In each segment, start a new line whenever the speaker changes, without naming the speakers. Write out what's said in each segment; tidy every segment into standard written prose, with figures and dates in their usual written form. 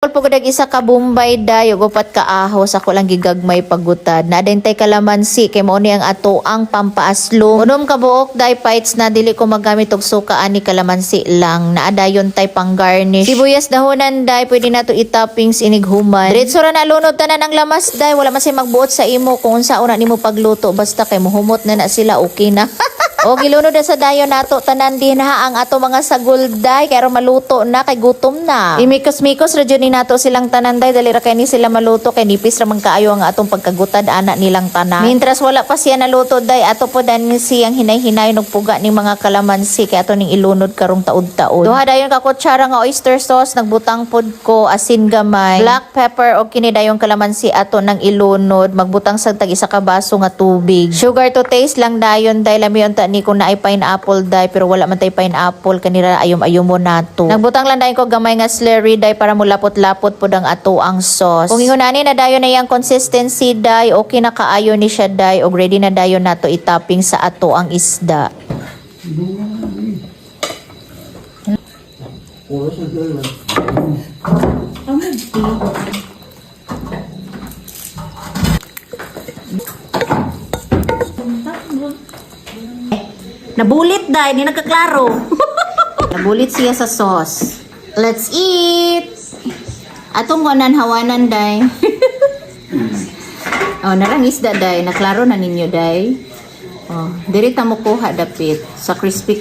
Pagod isa ka Bombay day ug upat ka ahos ako lang gigagmay pagutad na dentay kalamansi kay mao ni ang ato ang pampaaslong unom ka buok day pites na dili ko magamit og suka ani kalamansi lang naa dayon tay pang garnish sibuyas dahonan day pwede na to i-toppings inig human diretso ra nalunod tanan ang lamas day wala man say magbuot sa imo kung unsa una nimo pagluto basta kay muhumot na sila okay na. O gilunod na sa dayon nato tanan din ha ang ato mga sagulday kay ro maluto na kay gutom na. Imikos-mikos ra jud ni nato silang tanan day dali ra kay ni sila maluto kay nipis ra man kaayo ang atong pagkagutad ana nilang tanan. Mintras wala pa siya naluto day ato po dan siyang hinay-hinay og puga ning mga kalamansi kay ato ning ilunod karong taud-taud. Duha dayon ka kutsara nga oyster sauce nagbutang pod ko asin gamay, black pepper og kini dayon kalamansi ato nang ilunod magbutang sa tag isa ka baso nga tubig. Sugar to taste lang dayon day lamiyon ta ni kung naay pineapple day pero wala man tay pineapple kanira ayom-ayom mo nato. Nagbutang lang dayon ko gamay nga slurry day para mulapot-lapot pod ang ato ang sauce. Kung ingon ani na dayon na yang consistency day okay na kaayo ni siya day og ready na dayon nato i-topping sa ato ang isda. Nabulit day, di nagkaklaro. Nabulit siya sa sauce. Let's eat! Atong hawanan day. Oh, narang isda day. Naklaro na ninyo day. Oh, diri ta mo kuha dapit sa crispy.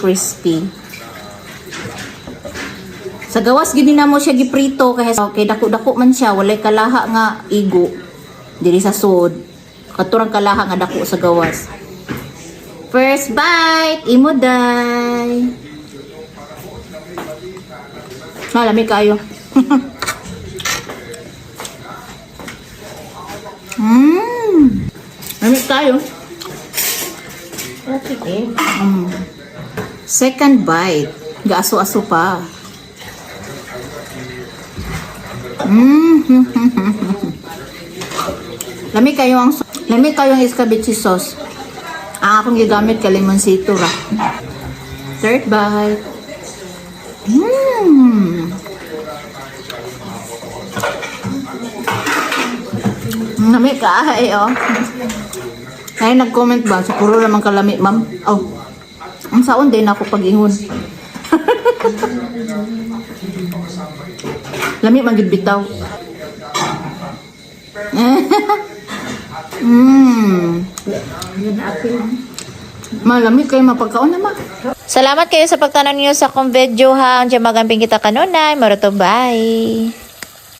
Sa gawas gid na mo siya giprito kay okay dako-dako man siya walay kalaha nga igo. Diri sa sud. Katurang kalaha nga dako sa gawas. First bite, imo day. Lamig kayo. Lamig kayo. Okay. Second bite, gaaso-aso pa. Lamig kayo ang escabeche sauce. Ang akong gigamit kay limonsito ra. Third bite. Nami ka oh. Ay nag-comment ba sa puro naman kalami, ma'am. Oh. Ang saon din ako pag-ingon. Lami man gid bitaw. Malamig kayo mapagkaon naman. Salamat kayo sa pagtanan niyo sa akong video ha. Ang magamping kita kanunay. Maruto bye.